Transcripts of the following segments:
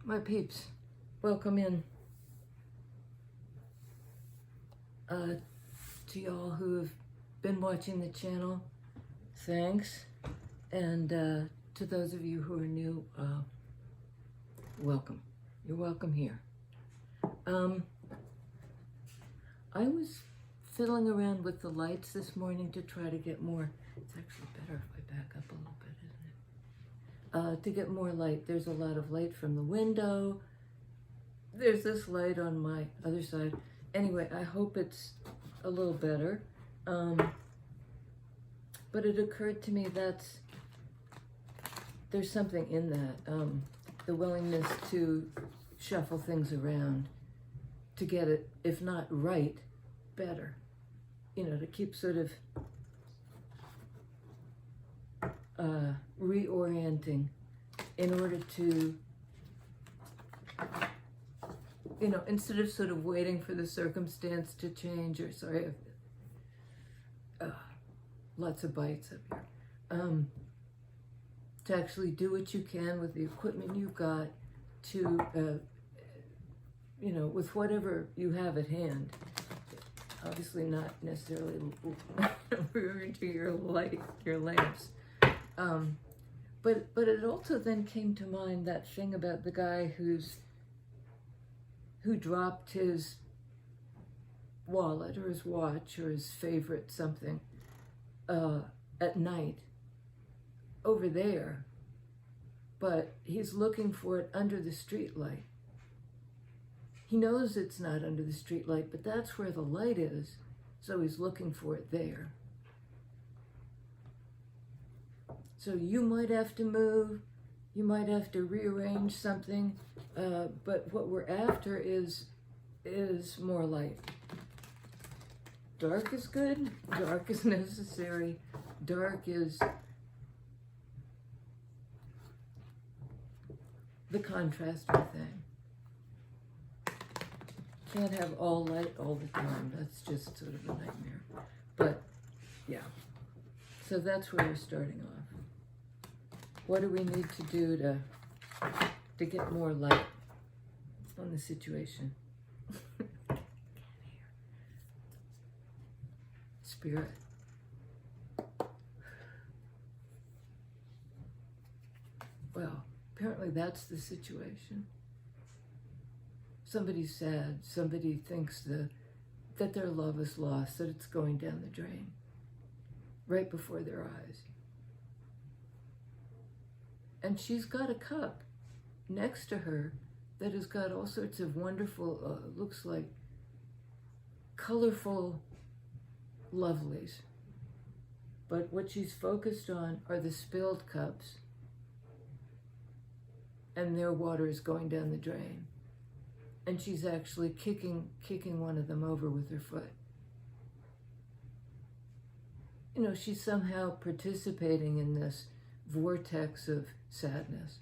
My peeps, welcome in. To y'all who have been watching the channel, thanks. And to those of you who are new, welcome. You're welcome here. I was fiddling around with the lights this morning to try to get more. It's actually better if I back up a little bit, isn't it? To get more light. There's a lot of light from the window. There's this light on my other side. Anyway, I hope it's a little better. But it occurred to me there's something in that. The willingness to shuffle things around to get it, if not right, better. You know, to keep sort of reorienting in order to, you know, instead of sort of waiting for the circumstance to change, or sorry, lots of bites up here, to actually do what you can with the equipment you've got to, you know, with whatever you have at hand. Obviously not necessarily referring to your lamps. But it also then came to mind that thing about the guy who dropped his wallet or his watch or his favorite something at night over there, but he's looking for it under the street light. He knows it's not under the street light, but that's where the light is, so he's looking for it there. So you might have to move, you might have to rearrange something, but what we're after is more light. Dark is good, dark is necessary, dark is the contrasting thing. Can't have all light all the time, that's just sort of a nightmare. But yeah, so that's where we're starting off. What do we need to do to get more light on the situation? Spirit. Well, apparently that's the situation. Somebody's sad, somebody thinks that their love is lost, that it's going down the drain, right before their eyes. And she's got a cup next to her that has got all sorts of wonderful, looks like colorful lovelies. But what she's focused on are the spilled cups, and their water is going down the drain. And she's actually kicking one of them over with her foot. You know, she's somehow participating in this vortex of sadness.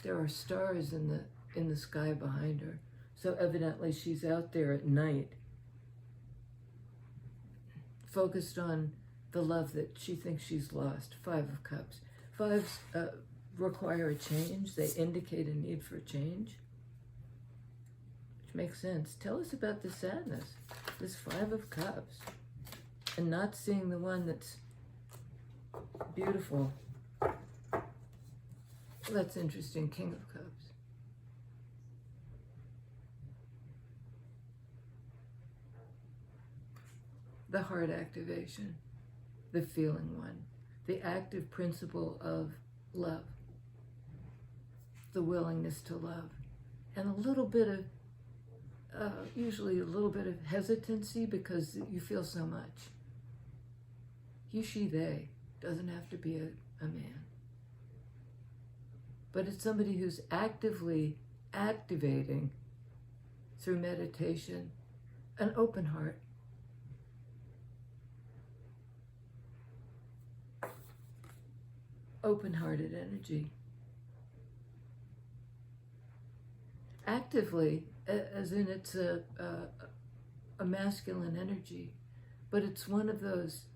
There are stars in the sky behind her. So evidently she's out there at night, focused on the love that she thinks she's lost. 5 of Cups. Fives require a change. They indicate a need for a change, which makes sense. Tell us about the sadness, this 5 of Cups, and not seeing the one that's beautiful. That's interesting. King of Cups. The heart activation, the feeling one, the active principle of love, the willingness to love, and a little bit of, usually a little bit of hesitancy because you feel so much. He, she, they doesn't have to be a man. But it's somebody who's actively activating through meditation an open heart. Open-hearted energy. Actively, as in it's a masculine energy, but it's one of those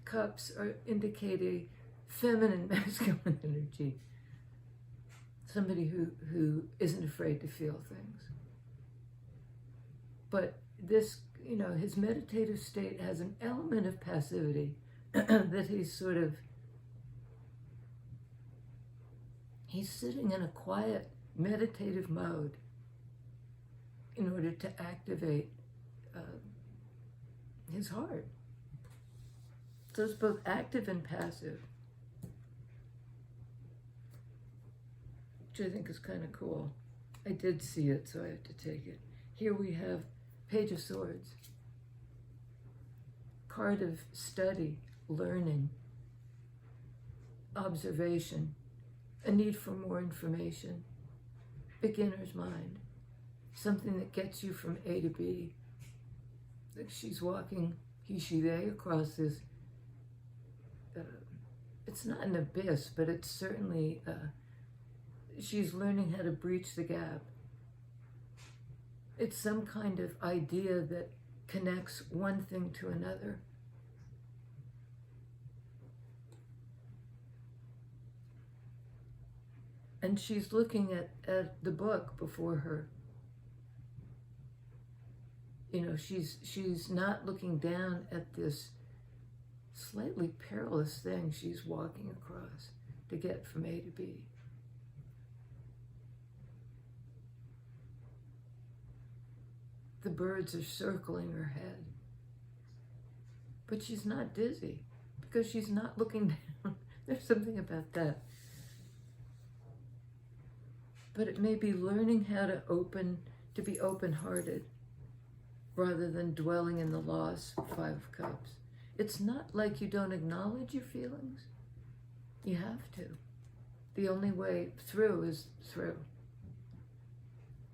cups are indicating feminine, masculine energy. Somebody who isn't afraid to feel things. But this, his meditative state has an element of passivity that he's sitting in a quiet, meditative mode in order to activate his heart. So it's both active and passive, which I think is kind of cool. I did see it, so I have to take it. Here we have Page of Swords, card of study, learning, observation, a need for more information, beginner's mind, something that gets you from A to B. Like she's walking, he, she, they, across this, it's not an abyss, but it's certainly, she's learning how to breach the gap. It's some kind of idea that connects one thing to another. And she's looking at the book before her. She's not looking down at this slightly perilous thing she's walking across to get from A to B. The birds are circling her head. But she's not dizzy because she's not looking down. There's something about that. But it may be learning how to be open-hearted rather than dwelling in the loss. Five of Cups. It's not like you don't acknowledge your feelings. You have to. The only way through is through.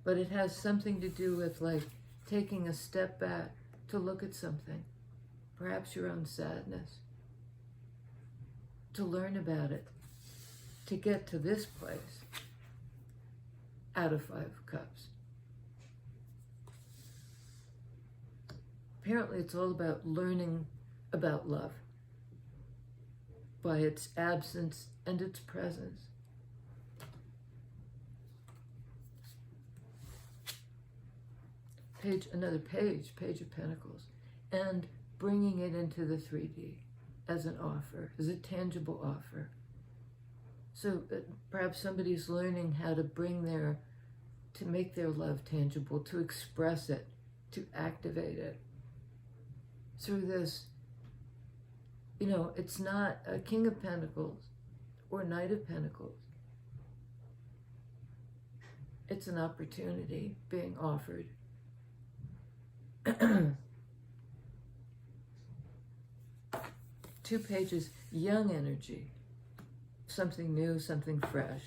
But it has something to do with taking a step back to look at something, perhaps your own sadness, to learn about it, to get to this place out of Five of Cups. Apparently it's all about learning about love by its absence and its presence. Another page of Pentacles, and bringing it into the 3D as an offer, as a tangible offer. So perhaps somebody's learning how to to make their love tangible, to express it, to activate it. Through this, it's not a King of Pentacles or Knight of Pentacles. It's an opportunity being offered. 2 pages, young energy, something new, something fresh.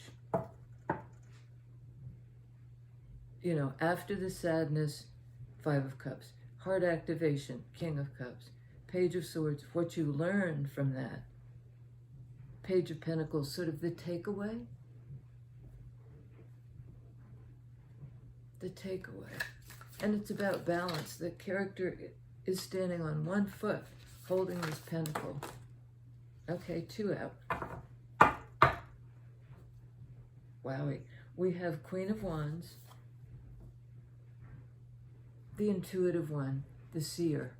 After the sadness, 5 of Cups, heart activation, King of Cups, Page of Swords, what you learn from that. Page of Pentacles, sort of the takeaway. The takeaway. And it's about balance. The character is standing on one foot, holding this pentacle. Okay, 2 out. Wowie. We have Queen of Wands, the intuitive one, the seer.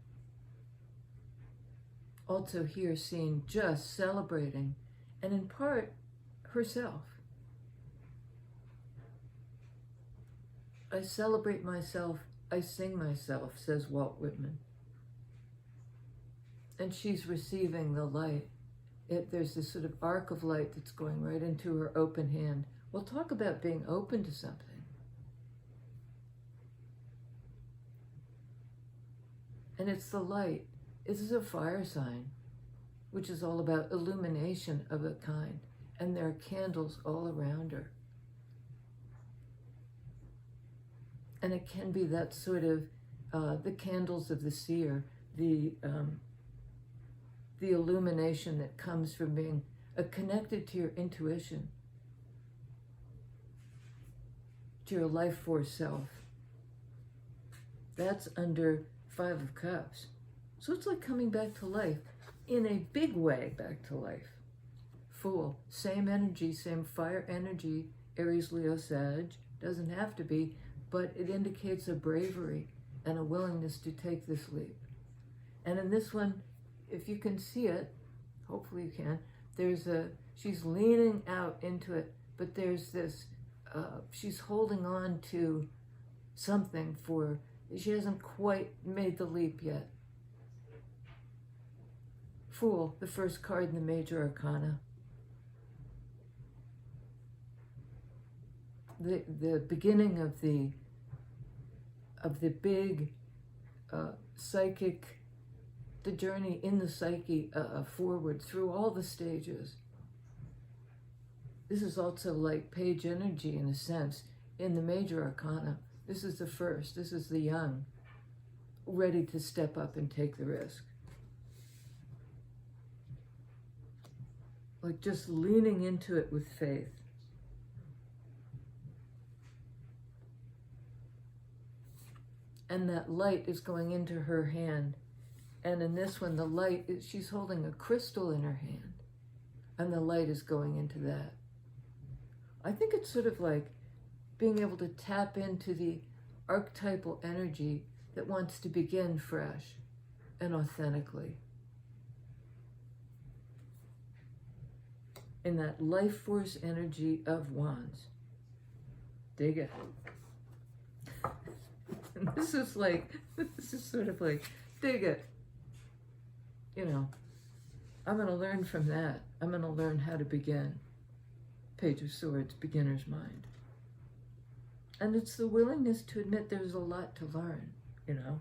Also here seen just celebrating, and in part, herself. I celebrate myself, I sing myself, says Walt Whitman. And she's receiving the light. There's this sort of arc of light that's going right into her open hand. We'll talk about being open to something. And it's the light. This is a fire sign, which is all about illumination of a kind. And there are candles all around her. And it can be that sort of, the candles of the seer, the illumination that comes from being connected to your intuition, to your life force self. That's under 5 of Cups. So it's like coming back to life, in a big way back to life. Fool, same energy, same fire energy, Aries, Leo, Sag, doesn't have to be, but it indicates a bravery and a willingness to take this leap. And in this one, if you can see it, hopefully you can, she's leaning out into it, but there's this, she's holding on to something she hasn't quite made the leap yet. Fool, the first card in the major arcana. The beginning of the big psychic, the journey in the psyche forward through all the stages. This is also like page energy in a sense in the major arcana. This is the first, this is the young, ready to step up and take the risk. Like just leaning into it with faith. And that light is going into her hand. And in this one, the light, she's holding a crystal in her hand. And the light is going into that. I think it's sort of like being able to tap into the archetypal energy that wants to begin fresh and authentically. In that life force energy of wands. Dig it. And this is sort of like, dig it. You know, I'm going to learn from that. I'm going to learn how to begin. Page of Swords, beginner's mind. And it's the willingness to admit there's a lot to learn, you know.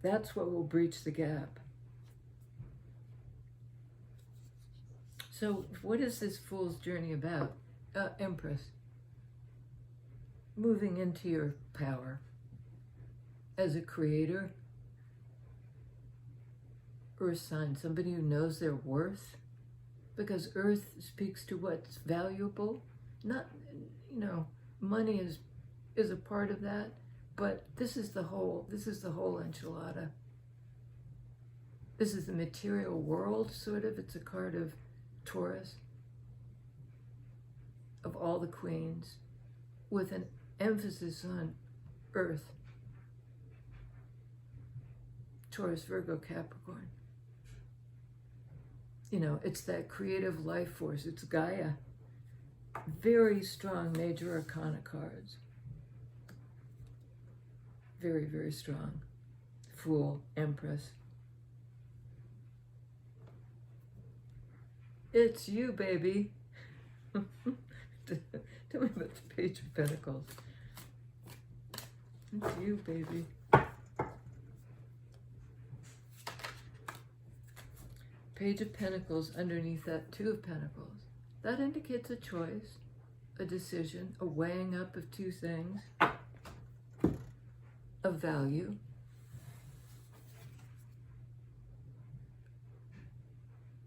That's what will breach the gap. So what is this Fool's journey about? Empress. Moving into your power as a creator, earth sign, somebody who knows their worth, because earth speaks to what's valuable. Not, you know, money is a part of that, but this is the whole enchilada. This is the material world, sort of. It's a card of Taurus, of all the queens, with an emphasis on earth. Taurus, Virgo, Capricorn. You know, it's that creative life force. It's Gaia. Very strong major arcana cards. Very, very strong. Fool, Empress. It's you, baby. Tell me about the Page of Pentacles. It's you, baby. Page of Pentacles underneath that Two of Pentacles. That indicates a choice, a decision, a weighing up of two things of value.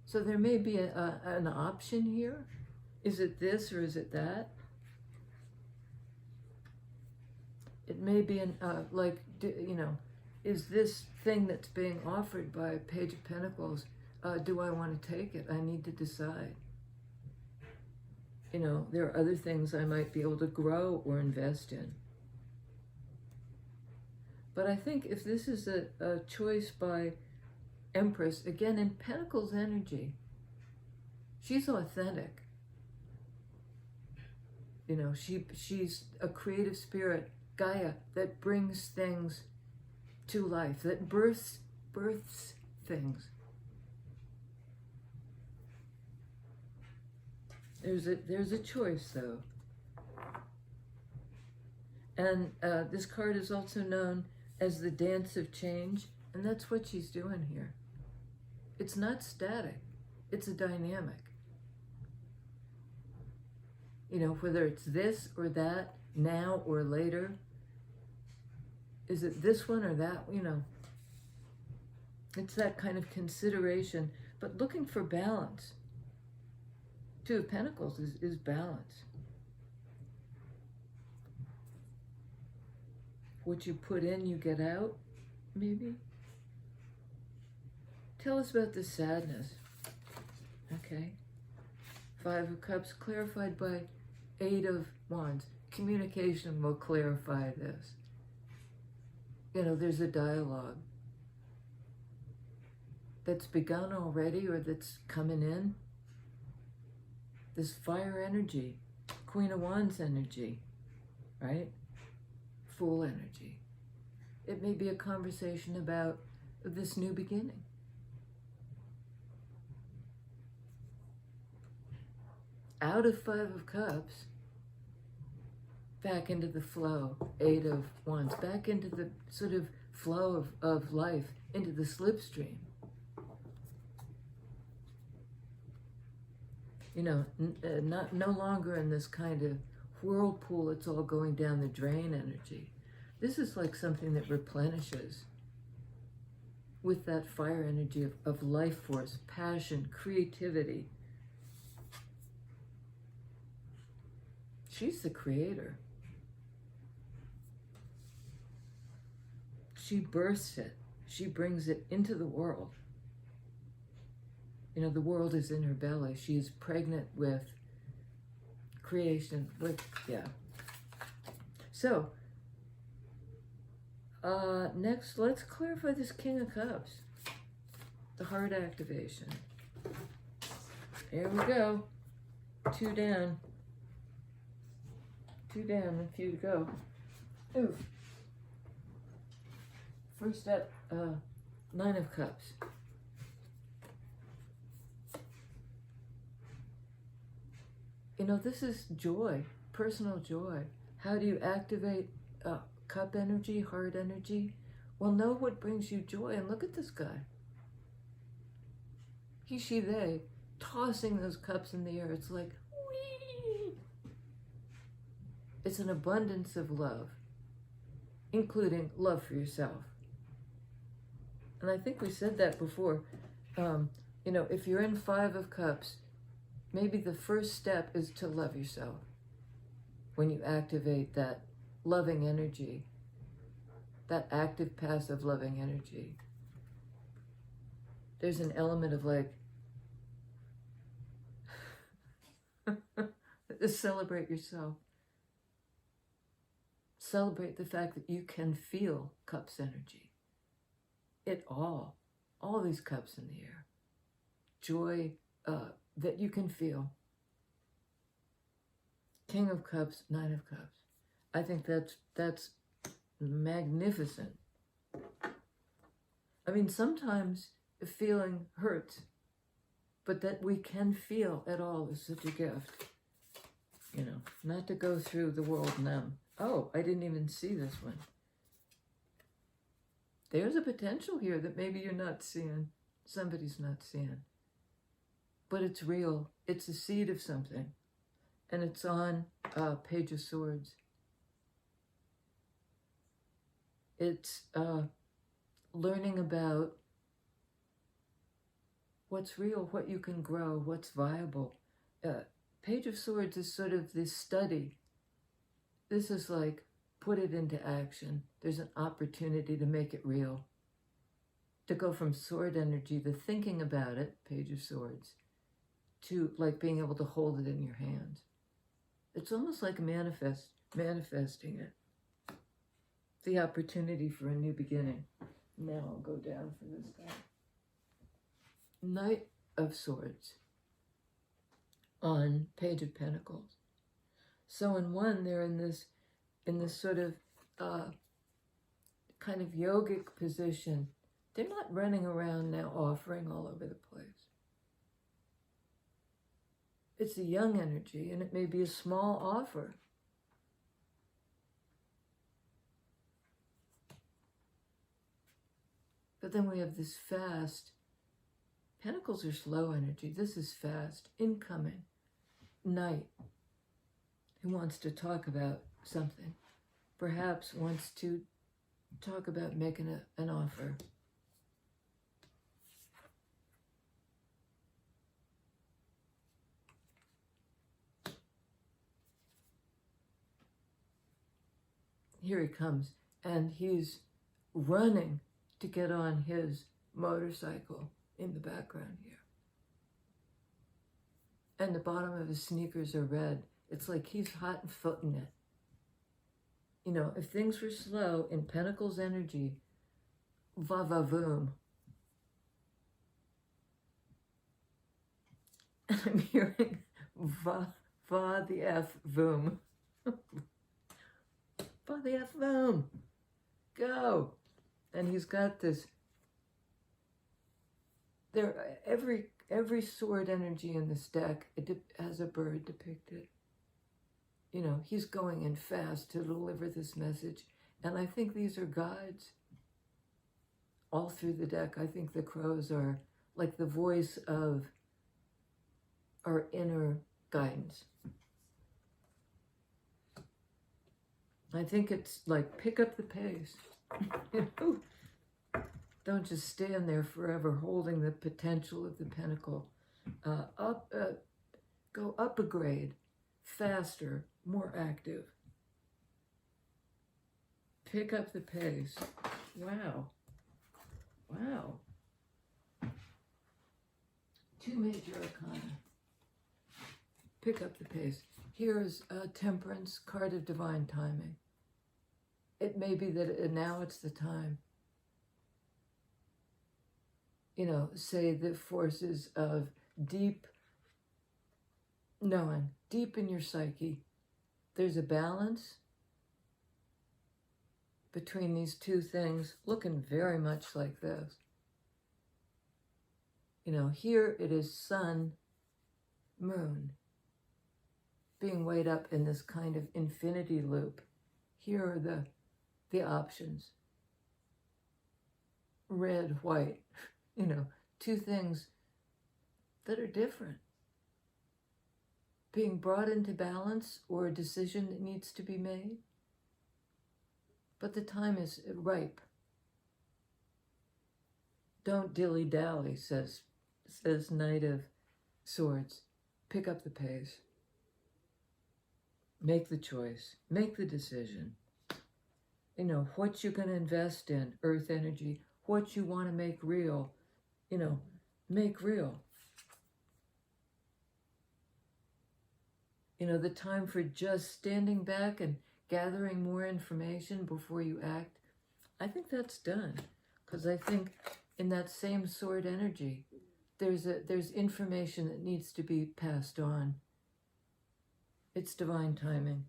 So there may be an option here. Is it this or is it that? It may be is this thing that's being offered by Page of Pentacles, do I want to take it? I need to decide. You know, there are other things I might be able to grow or invest in. But I think if this is a choice by Empress, again, in Pentacles energy, she's authentic. You know, she's a creative spirit, Gaia, that brings things to life, that births things. There's a choice, though. And this card is also known as the Dance of Change, and that's what she's doing here. It's not static. It's a dynamic. You know, whether it's this or that, now or later. Is it this one or that? You know, it's that kind of consideration, but looking for balance. Two of Pentacles is balance. What you put in, you get out, maybe? Tell us about the sadness. Okay. Five of Cups clarified by Eight of Wands. Communication will clarify this. You know, there's a dialogue that's begun already or that's coming in. This fire energy, Queen of Wands energy, right? Fool energy. It may be a conversation about this new beginning. Out of Five of Cups, back into the flow, Eight of Wands, back into the sort of flow of life, into the slipstream. You know, no longer in this kind of whirlpool, it's all going down the drain energy. This is like something that replenishes with that fire energy of life force, passion, creativity. She's the creator. She births it. She brings it into the world. You know, the world is in her belly. She is pregnant with creation, yeah. So, next, let's clarify this King of Cups. The heart activation. Here we go. Two down. Two down, a few to go. Ooh. First up, Nine of Cups. You know, this is joy, personal joy. How do you activate cup energy, heart energy? Well, know what brings you joy. And look at this guy. He, she, they, tossing those cups in the air. It's like, whee! It's an abundance of love, including love for yourself. And I think we said that before. You know, if you're in Five of Cups, maybe the first step is to love yourself. When you activate that loving energy, that active, passive loving energy, there's an element of like, celebrate yourself. Celebrate the fact that you can feel Cups energy. It all these cups in the air. Joy that you can feel. King of Cups, Nine of Cups. I think that's magnificent. I mean, sometimes feeling hurts, but that we can feel at all is such a gift. You know, not to go through the world numb. Oh, I didn't even see this one. There's a potential here that maybe you're not seeing. Somebody's not seeing. But it's real. It's a seed of something. And it's on Page of Swords. It's learning about what's real, what you can grow, what's viable. Page of Swords is sort of this study. This is like, put it into action. There's an opportunity to make it real. To go from sword energy, the thinking about it, Page of Swords, to like being able to hold it in your hands. It's almost like manifesting it. The opportunity for a new beginning. Now I'll go down for this guy. Knight of Swords on Page of Pentacles. So in one, they're in this sort of kind of yogic position. They're not running around now offering all over the place. It's a young energy, and it may be a small offer. But then we have this fast. Pentacles are slow energy. This is fast, incoming. Knight, who wants to talk about something. Perhaps wants to talk about making an offer. Here he comes, and he's running to get on his motorcycle in the background here. and the bottom of his sneakers are red. It's like he's hot and footing it. You know, if things were slow in Pentacles energy, va-va-voom. I'm hearing va the F voom. Va the F voom. Go. And he's got this, there, every sword energy in this deck, it has a bird depicted. You know, he's going in fast to deliver this message. And I think these are guides. All through the deck, I think the crows are like the voice of our inner guidance. I think it's like, pick up the pace. Don't just stand there forever holding the potential of the pentacle. Go up a grade, faster, more active. Pick up the pace. Wow. Wow. 2 major arcana. Pick up the pace. Here's Temperance, card of divine timing. It may be that now it's the time. You know, say the forces of deep knowing, deep in your psyche. There's a balance between these two things, looking very much like this. You know, here it is sun, moon, being weighed up in this kind of infinity loop. Here are the options. Red, white, you know, two things that are different. Being brought into balance, or a decision that needs to be made. But the time is ripe. Don't dilly-dally, says Knight of Swords. Pick up the pace. Make the choice. Make the decision. You know, what you're going to invest in, earth energy, what you want to make real, you know, make real. You know, the time for just standing back and gathering more information before you act, I think that's done. Because I think in that same sword energy, there's information that needs to be passed on. It's divine timing.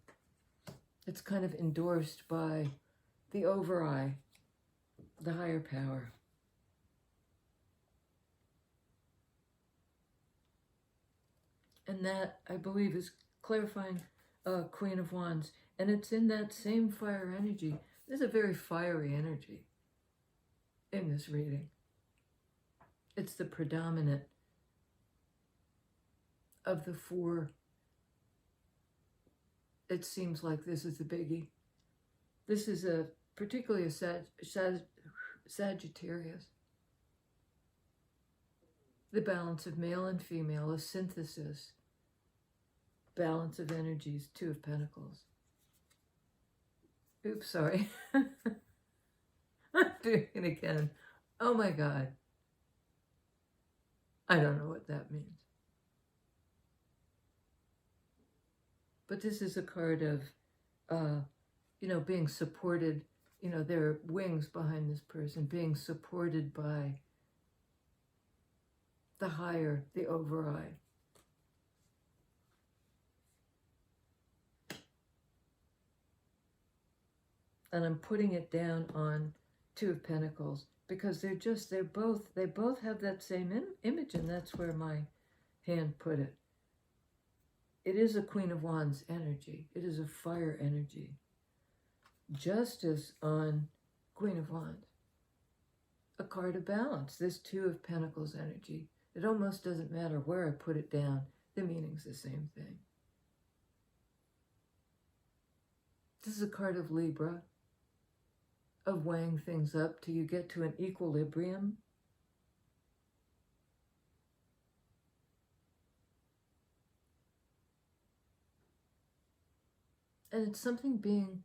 It's kind of endorsed by the over-I, the higher power. And that, I believe, is clarifying Queen of Wands. And it's in that same fire energy. There's a very fiery energy in this reading. It's the predominant of the 4. It seems like this is the biggie. This is particularly a Sagittarius. The balance of male and female, a synthesis. Balance of energies, 2 of Pentacles. Oops, sorry. I'm doing it again. Oh my God. I don't know what that means. But this is a card of, you know, being supported. You know, there are wings behind this person, being supported by the higher, the over-I. And I'm putting it down on 2 of Pentacles because they both have that same image, and that's where my hand put it. It is a Queen of Wands energy. It is a fire energy. Justice on Queen of Wands. A card of balance. This 2 of Pentacles energy. It almost doesn't matter where I put it down. The meaning's the same thing. This is a card of Libra. Of weighing things up till you get to an equilibrium. And it's something being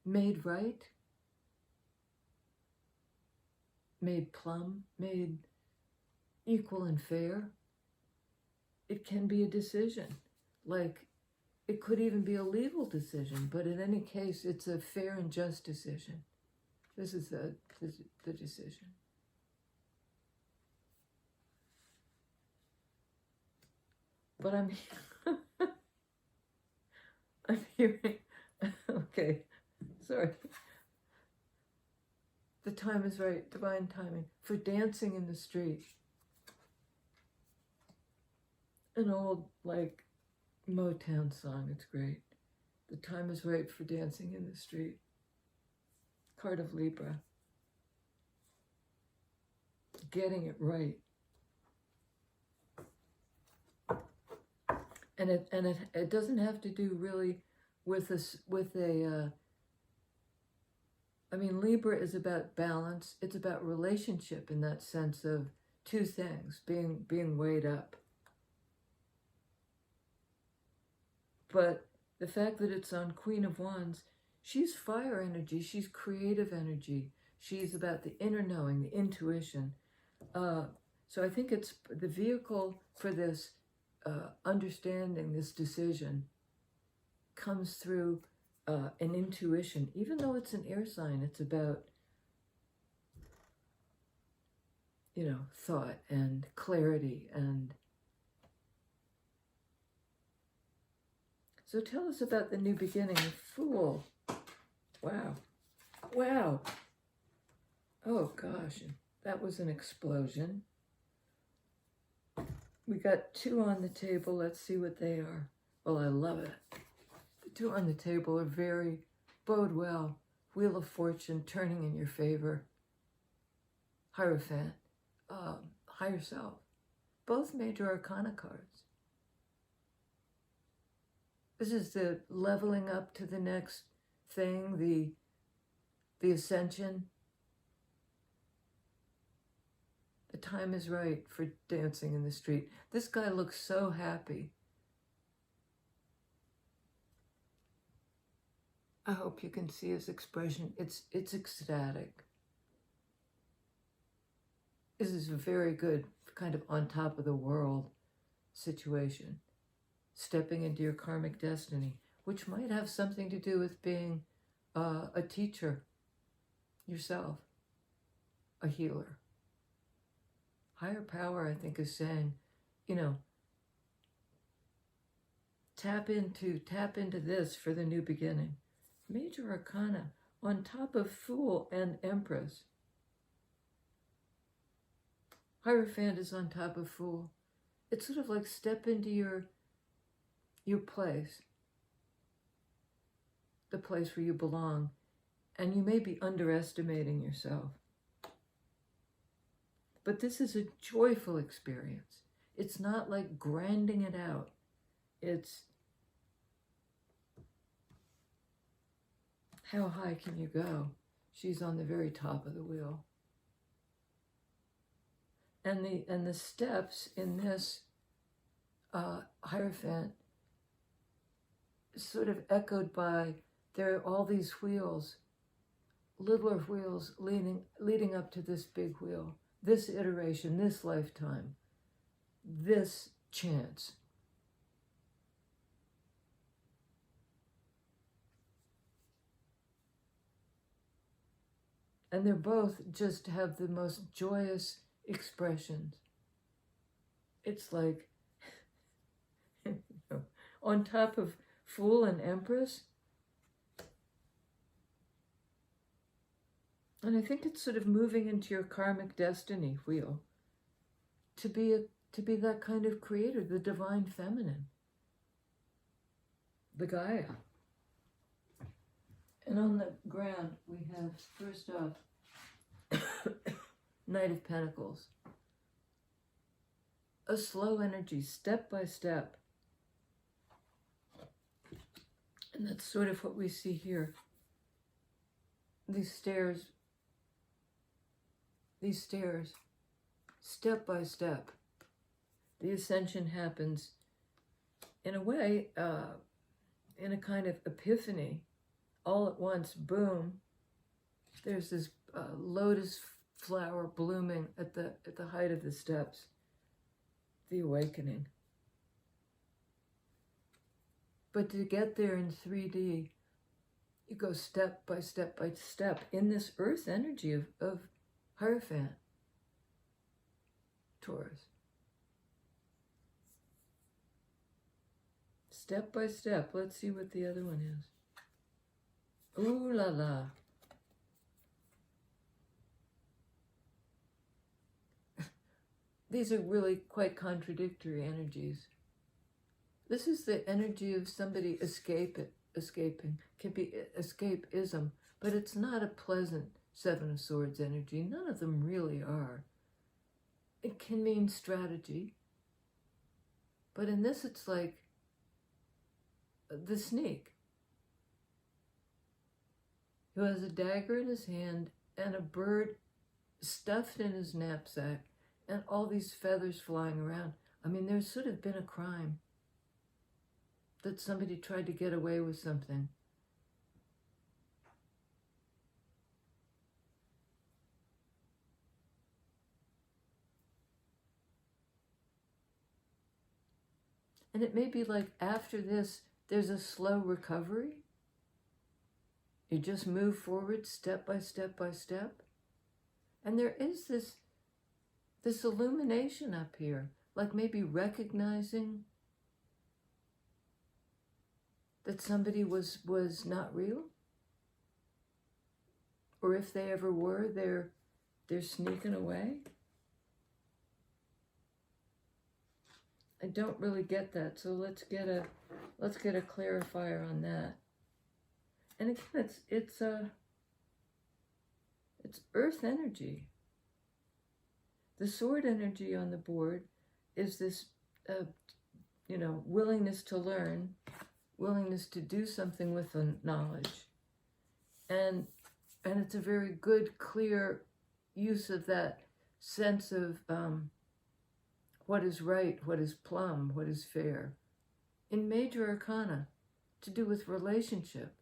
made right, made plumb, made equal and fair. it can be a decision. Like, it could even be a legal decision, but in any case, it's a fair and just decision. This is the decision. But I'm hearing, okay, sorry. The time is right, divine timing, for dancing in the street. An old, like, Motown song, it's great. The time is right for dancing in the street. Card of Libra. Getting it right. And it doesn't have to do really with I mean, Libra is about balance. It's about relationship in that sense of two things being weighed up. But the fact that it's on Queen of Wands, she's fire energy, she's creative energy, she's about the inner knowing, the intuition. So I think it's the vehicle for this understanding, this decision, comes through an intuition. Even though it's an air sign, it's about, thought and clarity. And so tell us about the new beginning. Fool. Wow. Wow. Oh gosh, that was an explosion. We got two on the table. Let's see what they are. Well, I love it. The two on the table are bode well. Wheel of Fortune turning in your favor. Hierophant. Higher self. Both major arcana cards. This is the leveling up to the next thing, the ascension. The time is right for dancing in the street. This guy looks so happy. I hope you can see his expression. It's ecstatic. This is a very good kind of on top of the world situation. Stepping into your karmic destiny, which might have something to do with being a teacher yourself, a healer. Higher power, I think, is saying, tap into this for the new beginning. Major arcana on top of Fool and Empress. Hierophant is on top of Fool. It's sort of like step into your place, the place where you belong, and you may be underestimating yourself. But this is a joyful experience. It's not like grinding it out. It's how high can you go? She's on the very top of the wheel. And the steps in this Hierophant sort of echoed by, there are all these wheels, littler wheels leading up to this big wheel, this iteration, this lifetime, this chance. And they're both just have the most joyous expressions. It's like, on top of Fool and Empress. And I think it's sort of moving into your karmic destiny wheel to be that kind of creator, the divine feminine, the Gaia. And on the ground, we have, first off, Knight of Pentacles. A slow energy, step by step. And that's sort of what we see here. These stairs, step by step. The ascension happens in a way, in a kind of epiphany. All at once, boom, there's this lotus flower blooming at the height of the steps. The awakening. But to get there in 3D, you go step by step by step in this earth energy of Hierophant, Taurus. Step by step. Let's see what the other one is. Ooh la la. These are really quite contradictory energies. This is the energy of somebody escaping. Can be escapism, but it's not a pleasant Seven of Swords energy. None of them really are. It can mean strategy, but in this it's like the sneak who has a dagger in his hand and a bird stuffed in his knapsack and all these feathers flying around. I mean, there's sort of been a crime that somebody tried to get away with something. And it may be like after this, there's a slow recovery. You just move forward step by step by step. And there is this illumination up here, like maybe recognizing that somebody was not real. Or if they ever were, they're sneaking away. I don't really get that, so let's get a clarifier on that. And again, it's earth energy. The sword energy on the board is this, willingness to learn, willingness to do something with the knowledge, and it's a very good, clear use of that sense of what is right, what is plumb, what is fair. In major arcana, to do with relationship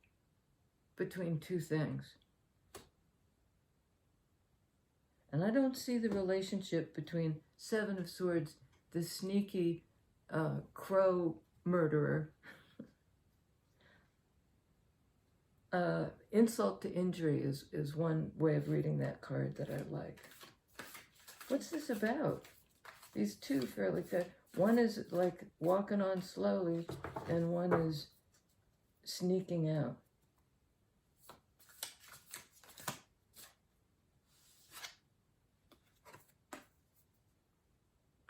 between two things. And I don't see the relationship between Seven of Swords, the sneaky crow murderer, insult to injury is one way of reading that card that I like. What's this about? These two fairly fast. One is like walking on slowly, and one is sneaking out.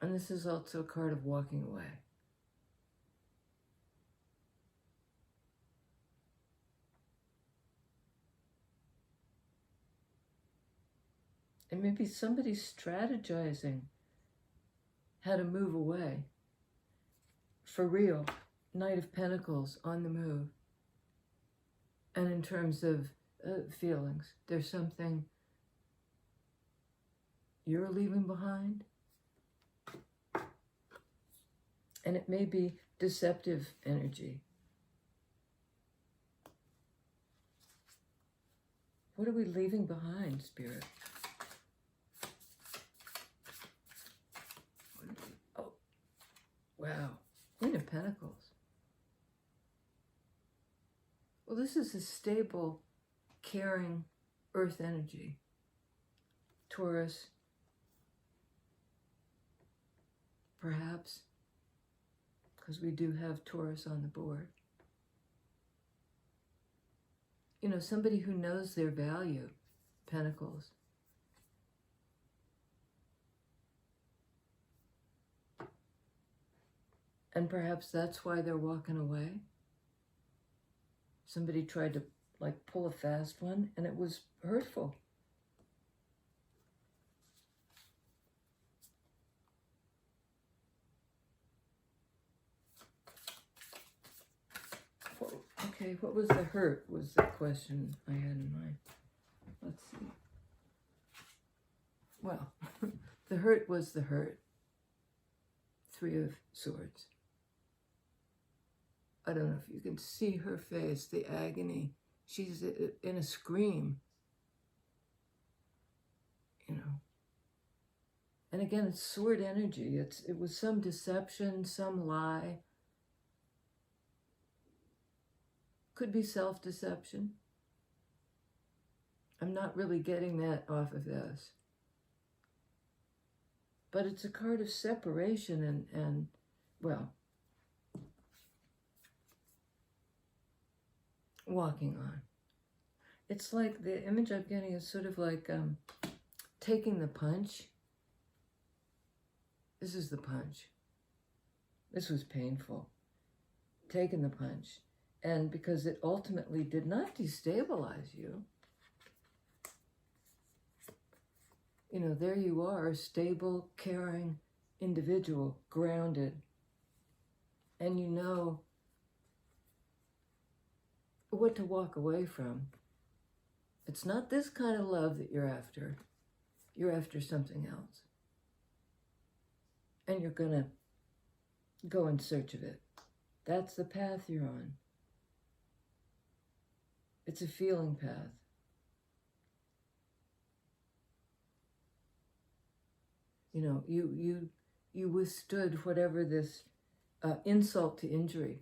And this is also a card of walking away. And maybe somebody's strategizing how to move away. For real, Knight of Pentacles on the move. And in terms of feelings, there's something you're leaving behind. And it may be deceptive energy. What are we leaving behind, Spirit? Oh, wow. Queen of Pentacles. Well, this is a stable, caring earth energy. Taurus, perhaps, because we do have Taurus on the board. You know, somebody who knows their value, Pentacles. And perhaps that's why they're walking away. Somebody tried to pull a fast one and it was hurtful. Okay, what was the hurt was the question I had in mind. Let's see. Well, the hurt was the hurt. Three of Swords. I don't know if you can see her face, the agony. She's in a scream. You know. And again, it's sword energy. It was some deception, some lie. Could be self-deception. I'm not really getting that off of this. But it's a card of separation and well, walking on. It's like the image I'm getting is sort of like taking the punch. This is the punch. This was painful. Taking the punch. And because it ultimately did not destabilize you, you know, there you are, a stable, caring individual, grounded. And you know what to walk away from. It's not this kind of love that you're after. You're after something else. And you're going to go in search of it. That's the path you're on. It's a feeling path. You know, you withstood whatever this insult to injury.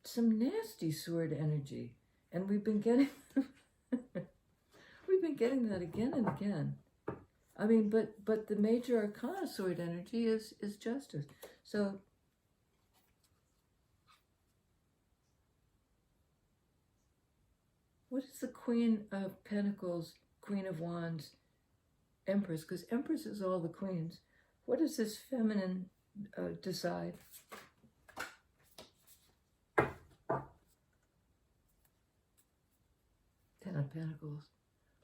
Some nasty sword energy. And we've been getting that again and again. I mean, but the major arcana sword energy is justice. So what is the Queen of Pentacles, Queen of Wands, Empress? Because Empress is all the queens. What does this feminine decide? Ten of Pentacles.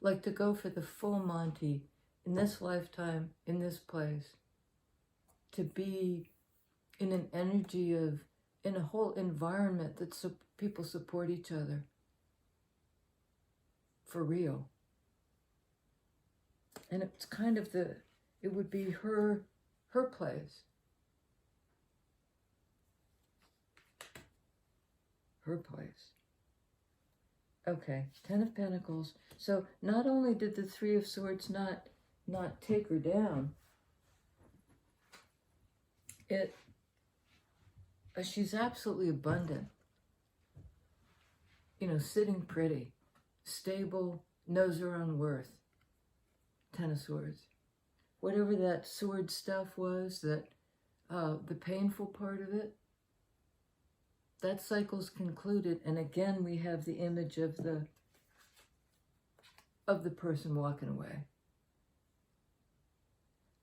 Like to go for the full Monty in this lifetime, in this place. To be in an energy of, in a whole environment that people support each other. For real. And it's kind of it would be her place. Her place. Okay, Ten of Pentacles. So not only did the Three of Swords not take her down, she's absolutely abundant. You know, sitting pretty, stable, knows her own worth. Ten of Swords. Whatever that sword stuff was, that the painful part of it, that cycle's concluded, and again we have the image of the person walking away.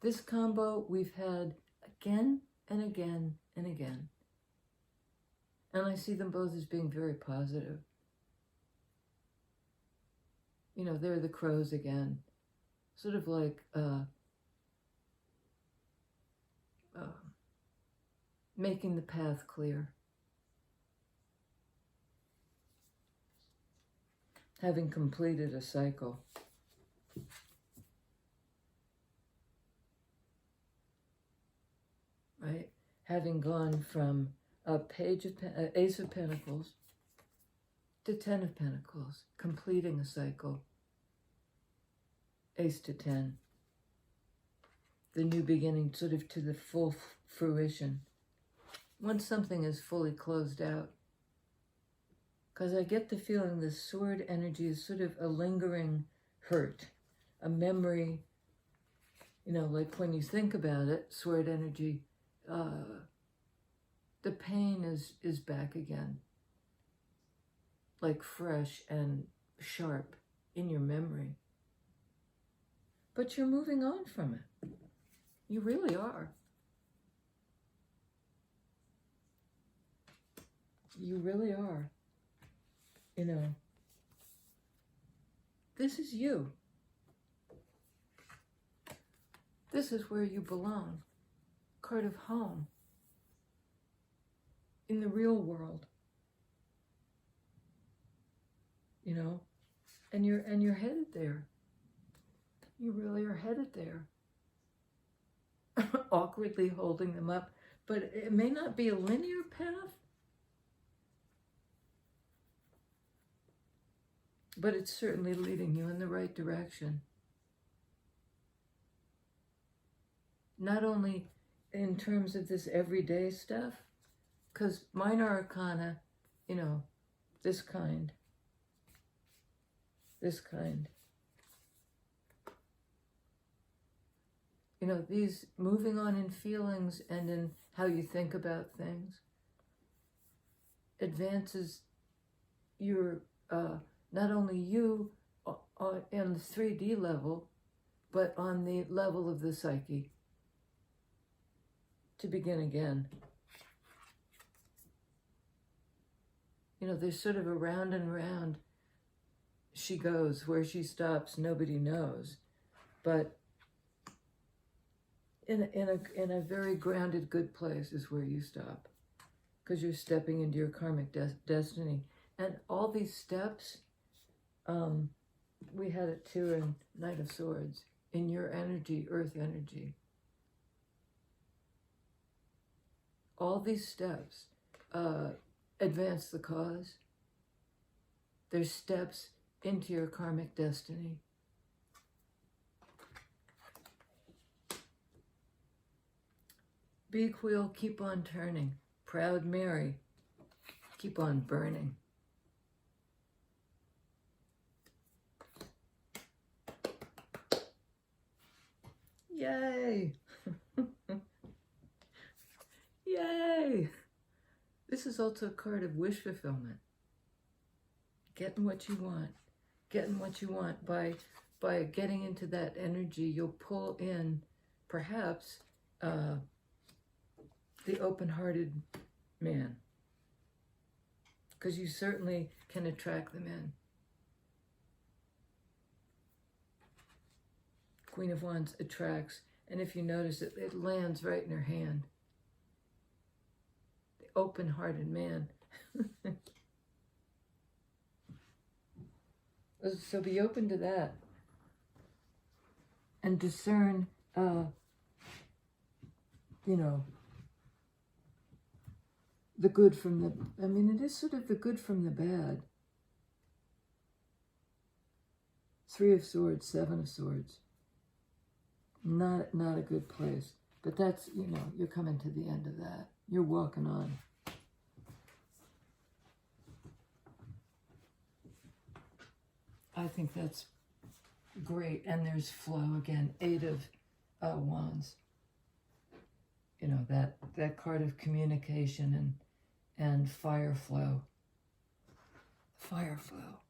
This combo we've had again and again and again. And I see them both as being very positive. You know, they're the crows again. Sort of like making the path clear. Having completed a cycle. Right? Having gone from Ace of Pentacles to Ten of Pentacles, completing a cycle. Ace to 10. The new beginning, sort of to the full fruition. Once something is fully closed out. Because I get the feeling the sword energy is sort of a lingering hurt, a memory. You know, like when you think about it, sword energy, the pain is back again. Like fresh and sharp in your memory. But you're moving on from it. You really are. You really are. You know, this is you. This is where you belong. Card of home. In the real world. You know, and you're headed there. You really are headed there. Awkwardly holding them up, but it may not be a linear path. But it's certainly leading you in the right direction. Not only in terms of this everyday stuff, because minor arcana you know, this kind. You know, these moving on in feelings and in how you think about things advances your, not only you on the 3D level, but on the level of the psyche, to begin again. You know, there's sort of a round and round she goes. Where she stops, nobody knows. But in a very grounded, good place is where you stop, because you're stepping into your karmic destiny. And all these steps, we had it too in Knight of Swords, in your energy, earth energy. All these steps advance the cause. There's steps into your karmic destiny. Big wheel, keep on turning. Proud Mary, keep on burning. Yay! Yay! This is also a card of wish fulfillment. Getting what you want. Getting what you want. By getting into that energy, you'll pull in, perhaps, the open-hearted man. Because you certainly can attract them in. Queen of Wands attracts, and if you notice it, it lands right in her hand. The open-hearted man. So be open to that. And discern, you know, the good from the, I mean, it is sort of the good from the bad. 3 of Swords, 7 of Swords. Not a good place. But that's, you know, you're coming to the end of that. You're walking on. I think that's great. And there's flow again. 8 of Wands. You know, that card of communication and fire flow. Fire flow.